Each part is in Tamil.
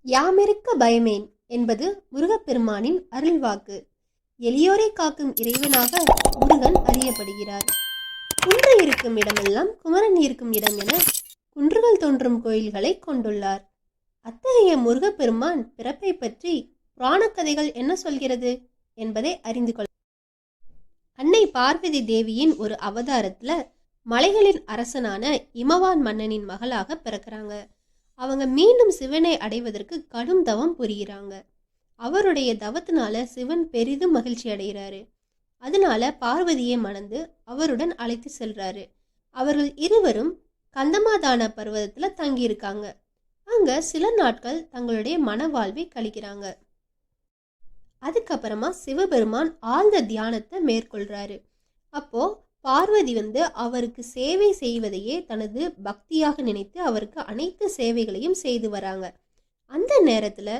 யாமிருக்க பயமேன் என்பது முருகப்பெருமானின் அருள்வாக்கு. எளியோரை காக்கும் இறைவனாக முருகன் அறியப்படுகிறார். குன்று இருக்கும் இடமெல்லாம் குமரன் இருக்கும் இடம் என குன்றுகள் தோன்றும் கோயில்களை கொண்டுள்ளார். அத்தகைய முருகப்பெருமான் பிறப்பை பற்றி புராணக்கதைகள் என்ன சொல்கிறது என்பதை அறிந்து கொள்ள அன்னை பார்வதி தேவியின் ஒரு அவதாரத்துல மலைகளின் அரசனான இமவான் மன்னனின் மகளாக பிறக்கிறாங்க. அவங்க மீண்டும் சிவனை அடைவதற்கு கடும் தவம் புரிகிறாங்க. அவருடைய தவத்தினால சிவன் பெரிதும் மகிழ்ச்சி அடைகிறாரு. அதனால பார்வதியை மணந்து அவருடன் அழைத்து செல்றாரு. அவர்கள் இருவரும் கந்தமாதான பர்வதத்துல தங்கியிருக்காங்க. அங்க சில நாட்கள் தங்களுடைய மனவாழ்வை கழிக்கிறாங்க. அதுக்கப்புறமா சிவபெருமான் ஆழ்ந்த தியானத்தை மேற்கொள்றாரு. அப்போ பார்வதி அவருக்கு சேவை செய்வதையே தனது பக்தியாக நினைத்து அவருக்கு அனைத்து சேவைகளையும் செய்து வராங்க. அந்த நேரத்துல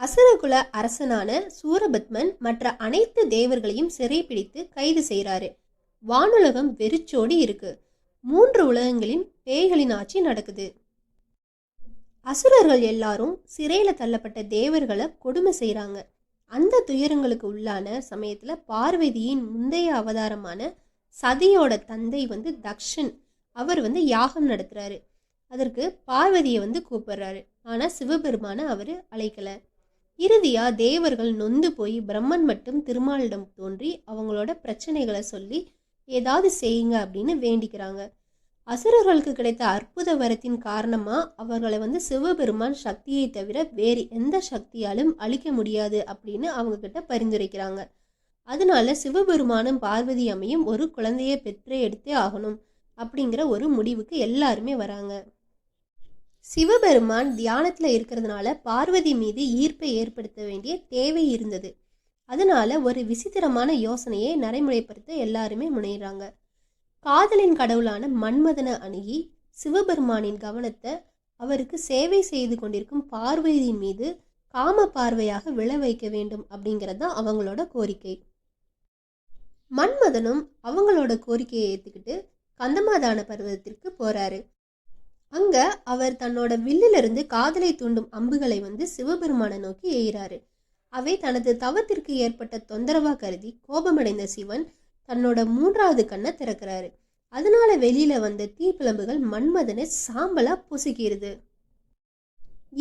அசுரகுல அரசனான சூரபத்மன் மற்ற அனைத்து தேவர்களையும் சிறைப்பிடித்து கைது செய்யறாரு. வானுலகம் வெறிச்சோடி இருக்கு. 3 உலகங்களின் பேய்களின் ஆட்சி நடக்குது. அசுரர்கள் எல்லாரும் சிறையில தள்ளப்பட்ட தேவர்களை கொடுமை செய்யறாங்க. அந்த துயரங்களுக்கு உள்ளான சமயத்துல பார்வதியின் முந்தைய அவதாரமான சதியோட தந்தை தக்ஷன் அவர் யாகம் நடத்துறாரு. அதற்கு பார்வதியை கூப்பிடுறாரு. ஆனா சிவபெருமான அவரு அழைக்கல. இறுதியா தேவர்கள் நொந்து போய் பிரம்மன் மட்டும் திருமாலிடம் தோன்றி அவங்களோட பிரச்சனைகளை சொல்லி ஏதாவது செய்யுங்க அப்படின்னு வேண்டிக்கிறாங்க. அசுரர்களுக்கு கிடைத்த அற்புத வரத்தின் காரணமா அவர்களை சிவபெருமான் சக்தியை தவிர வேறு எந்த சக்தியாலும் அழிக்க முடியாது அப்படின்னு அவங்க கிட்ட பரிந்துரைக்கிறாங்க. அதனால சிவபெருமானும் பார்வதி அம்மையும் ஒரு குழந்தையை பெற்றே எடுத்தே ஆகணும் அப்படிங்கிற ஒரு முடிவுக்கு எல்லாருமே வராங்க. சிவபெருமான் தியானத்துல இருக்கிறதுனால பார்வதி மீது ஈர்ப்பை ஏற்படுத்த வேண்டிய தேவை இருந்தது. அதனால ஒரு விசித்திரமான யோசனையை நடைமுறைப்படுத்த எல்லாருமே முனைகிறாங்க. காதலின் கடவுளான மன்மதனை அணுகி சிவபெருமானின் கவனத்தை அவருக்கு சேவை செய்து கொண்டிருக்கும் பார்வதியின் மீது காம பார்வையாக விழ வைக்க வேண்டும் அப்படிங்கிறது தான் அவங்களோட கோரிக்கை. மன்மதனும் அவங்களோட கோரிக்கையை ஏற்றுக்கிட்டு கந்தமாதான பர்வதத்திற்கு போறாரு. அங்க அவர் தன்னோட வில்லிலிருந்து காதலை தூண்டும் அம்புகளை சிவபெருமானை நோக்கி எய்கிறாரு. அவை தனது தவத்திற்கு ஏற்பட்ட தொந்தரவா கருதி கோபமடைந்த சிவன் தன்னோட 3வது கண்ணை திறக்கிறாரு. அதனால வெளியில வந்த தீப்பிழம்புகள் மன்மதனை சாம்பலா பொசுக்கிறது.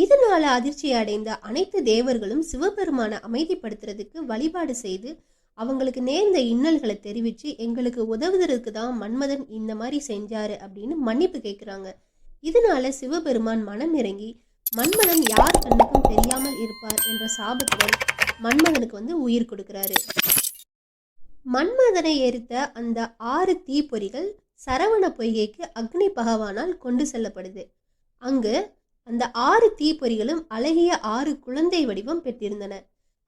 இதனால அதிர்ச்சி அடைந்த அனைத்து தேவர்களும் சிவபெருமான அமைதிப்படுத்துறதுக்கு வழிபாடு செய்து அவங்களுக்கு நேர்ந்த இன்னல்களை தெரிவிச்சு எங்களுக்கு உதவுவதற்கு தான் மன்மதன் இந்த மாதிரி செஞ்சாரு அப்படின்னு மன்னிப்பு கேட்கிறாங்க. இதனால சிவபெருமான் மனம் இறங்கி மன்மதன் யார் கண்ணுக்கும் தெரியாமல் இருப்பார் என்ற சாபத்துடன் மன்மதனுக்கு உயிர் கொடுக்கிறாரு. மன்மதனை எரித்த அந்த 6 தீப்பொறிகள் சரவண பொய்கைக்கு அக்னி பகவானால் கொண்டு செல்லப்படுது. அங்கு அந்த 6 தீப்பொறிகளும் அழகிய 6 குழந்தை வடிவம் பெற்றிருந்தன.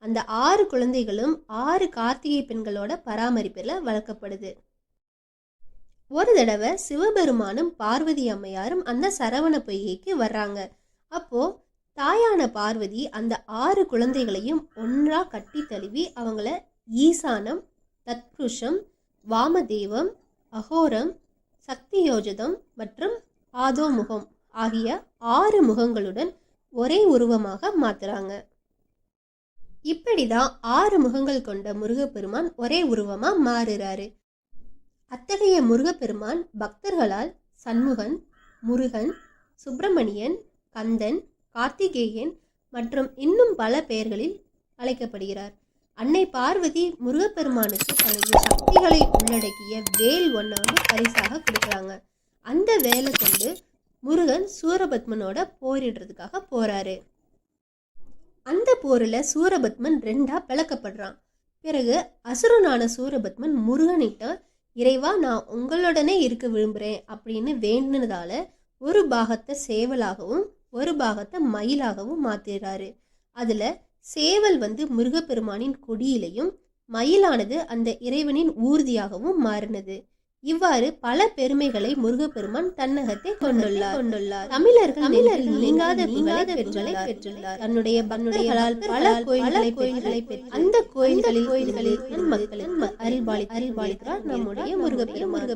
அந்த 6 குழந்தைகளும் 6 கார்த்திகை பெண்களோட பராமரிப்பில் வளர்க்கப்படுது. ஒரு தடவை சிவபெருமானும் பார்வதி அம்மையாரும் அந்த சரவண பொய்கைக்கு வர்றாங்க. அப்போ தாயான பார்வதி அந்த 6 குழந்தைகளையும் ஒன்றா கட்டி தழுவி அவங்கள ஈசானம், தத்புருஷம், வாமதேவம், அகோரம், சக்தியோஜதம் மற்றும் ஆதோமுகம் ஆகிய 6 முகங்களுடன் ஒரே உருவமாக மாத்துறாங்க. இப்படிதான் 6 முகங்கள் கொண்ட முருகப்பெருமான் ஒரே உருவமா மாறுறாரு. அத்தகைய முருகப்பெருமான் பக்தர்களால் சண்முகன், முருகன், சுப்பிரமணியன், கந்தன், கார்த்திகேயன் மற்றும் இன்னும் பல பெயர்களில் அழைக்கப்படுகிறார். அன்னை பார்வதி முருகப்பெருமானுக்கு தனது சக்திகளை உள்ளடக்கிய வேல் ஒன்றை பரிசாக கொடுக்குறாங்க. அந்த வேலை கொண்டு முருகன் சூரபத்மனோட போரிடுறதுக்காக போறாரு. அந்த போரில் சூரபத்மன் 2ஆ பிளக்கப்படுறான். பிறகு அசுரனான சூரபத்மன் முருகனிட்ட இறைவா நான் உங்களுடனே இருக்க விரும்புகிறேன் அப்படின்னு வேண்டினதால ஒரு பாகத்தை சேவலாகவும் ஒரு பாகத்தை மயிலாகவும் மாத்திடுறாரு. அதில் சேவல் முருகப்பெருமானின் கொடியிலையும் மயிலானது அந்த இறைவனின் ஊர்தியாகவும் மாறினது. இவ்வாறு பல பெருமைகளை முருகப்பெருமான் தன்னகத்தை கொண்டுள்ளார். தமிழர்கள் நீங்காத பெற்றுள்ளார். தன்னுடைய பக்தர்களால் பல கோயில்களை பெற்று அந்த கோயில்களில் மக்களுக்கு அருள்பாலிக்கிறார் நம்முடைய முருகப்பெருமான்.